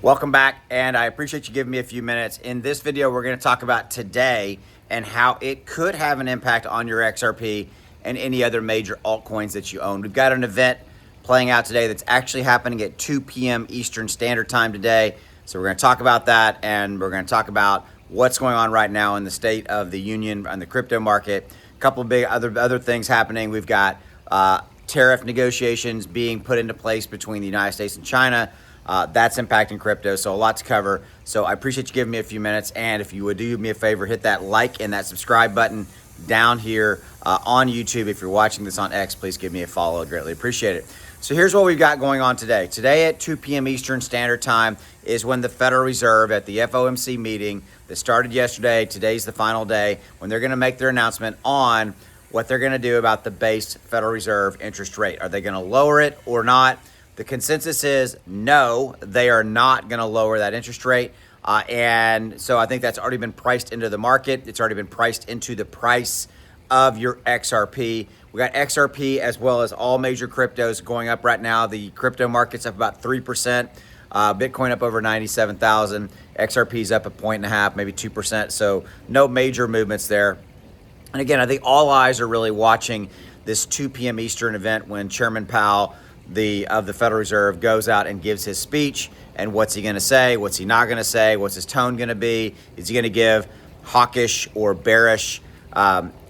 Welcome back, and I appreciate you giving me a few minutes. In this video, we're going to talk about today and how it could have an impact on your XRP and any other major altcoins that you own. We've got an event playing out today that's actually happening at 2 p.m. Eastern Standard Time today. So we're going to talk about that, and we're going to talk about what's going on right now in the state of the union on the crypto market. A couple of big other things happening. We've got tariff negotiations being put into place between the United States and China. That's impacting crypto, so a lot to cover. So I appreciate you giving me a few minutes, and if you would do me a favor, hit that like and that subscribe button down here on YouTube. If you're watching this on X, please give me a follow. I'd greatly appreciate it. So here's what we've got going on today. Today at 2 p.m. Eastern Standard Time is when the Federal Reserve at the FOMC meeting that started yesterday, today's the final day, when they're going to make their announcement on what they're going to do about the base Federal Reserve interest rate. Are they going to lower it or not? The consensus is no, they are not going to lower that interest rate. And so I think that's already been priced into the market. It's already been priced into the price of your XRP. We got XRP as well as all major cryptos going up right now. The crypto market's up about 3%. Bitcoin up over 97,000. XRP's up 1.5%, maybe 2%. So no major movements there. And again, I think all eyes are really watching this 2 p.m. Eastern event when Chairman Powell of the Federal Reserve goes out and gives his speech. And what's he going to say? What's he not going to say? What's his tone going to be? Is he going to give hawkish or bearish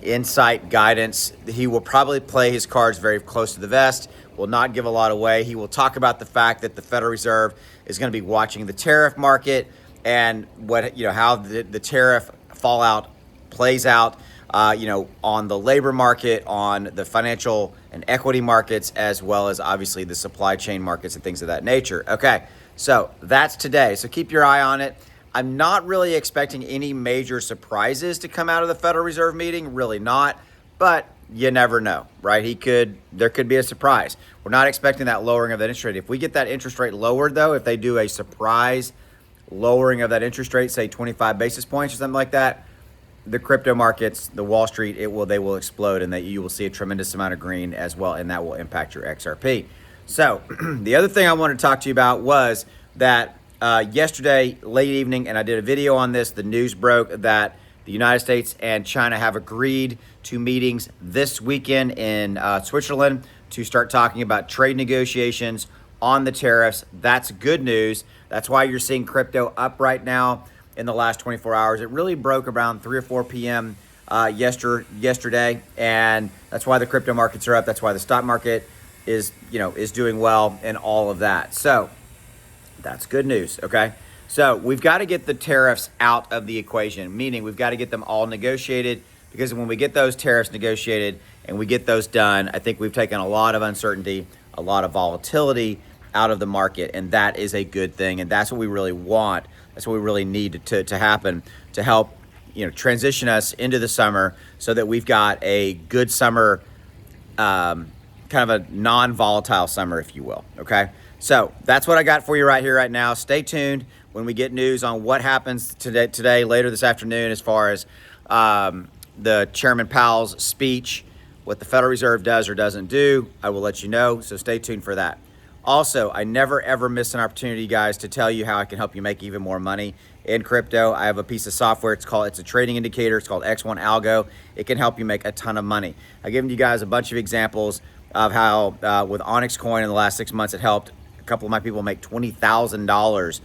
insight, guidance? He will probably play his cards very close to the vest, will not give a lot away. He will talk about the fact that the Federal Reserve is going to be watching the tariff market and how the tariff fallout plays out. On the labor market, on the financial and equity markets, as well as obviously the supply chain markets and things of that nature. Okay, so that's today. So keep your eye on it. I'm not really expecting any major surprises to come out of the Federal Reserve meeting, really not, but you never know, right? There could be a surprise. We're not expecting that lowering of that interest rate. If we get that interest rate lowered though, if they do a surprise lowering of that interest rate, say 25 basis points or something like that, the crypto markets, the Wall Street, they will explode, and that you will see a tremendous amount of green as well, and that will impact your XRP. So the other thing I wanted to talk to you about was that yesterday, late evening, and I did a video on this, the news broke that the United States and China have agreed to meetings this weekend in Switzerland to start talking about trade negotiations on the tariffs. That's good news. That's why you're seeing crypto up right now. In the last 24 hours, it really broke around 3 or 4 p.m. Yesterday, and that's why the crypto markets are up. That's why the stock market is doing well and all of that. So that's good news. Okay, so we've got to get the tariffs out of the equation, meaning we've got to get them all negotiated, because when we get those tariffs negotiated and we get those done, I think we've taken a lot of uncertainty, a lot of volatility out of the market, and that is a good thing, and that's what we really want. That's what we really need to happen to help transition us into the summer, so that we've got a good summer, kind of a non-volatile summer, if you will. Okay, so that's what I got for you right here, right now. Stay tuned when we get news on what happens today, later this afternoon, as far as the Chairman Powell's speech, what the Federal Reserve does or doesn't do. I will let you know, so stay tuned for that. Also, I never, ever miss an opportunity, guys, to tell you how I can help you make even more money in crypto. I have a piece of software. It's a trading indicator. It's called X1 Algo. It can help you make a ton of money. I've given you guys a bunch of examples of how with Onyx Coin in the last 6 months, it helped a couple of my people make $20,000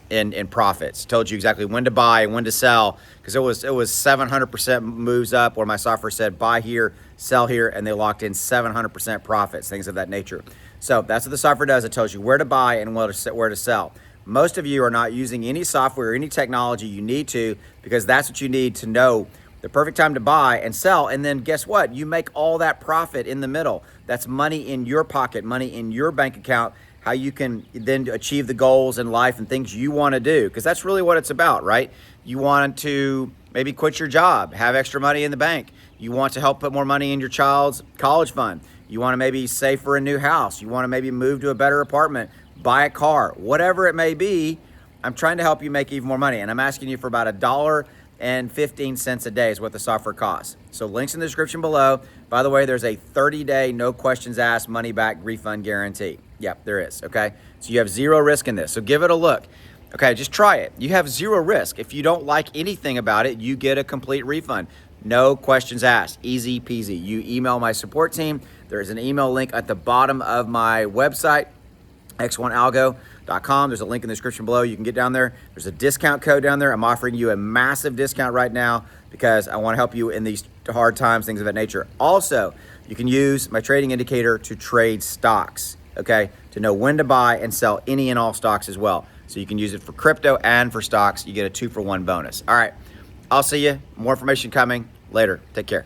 in profits. Told you exactly when to buy and when to sell, because it was 700% moves up, where my software said buy here, sell here, and they locked in 700% profits, things of that nature. So that's what the software does. It tells you where to buy and where to sell. Most of you are not using any software or any technology. You need to, because that's what you need to know the perfect time to buy and sell. And then guess what? You make all that profit in the middle. That's money in your pocket, money in your bank account, how you can then achieve the goals in life and things you want to do, because that's really what it's about, right? You want to maybe quit your job, have extra money in the bank. You want to help put more money in your child's college fund. You want to maybe save for a new house. You want to maybe move to a better apartment, buy a car, whatever it may be. I'm trying to help you make even more money, and I'm asking you for about $1.15 a day is what the software costs. So links in the description below. By the way, there's a 30-day, no questions asked, money back refund guarantee. Yep, there is, okay? So you have zero risk in this. So give it a look. Okay, just try it. You have zero risk. If you don't like anything about it, you get a complete refund. No questions asked. Easy peasy. You email my support team. There's an email link at the bottom of my website, x1algo.com. There's a link in the description below. You can get down there. There's a discount code down there. I'm offering you a massive discount right now because I want to help you in these hard times, things of that nature. Also, you can use my trading indicator to trade stocks, okay, to know when to buy and sell any and all stocks as well. So you can use it for crypto and for stocks. You get a 2-for-1 bonus. All right, I'll see you. More information coming later. Take care.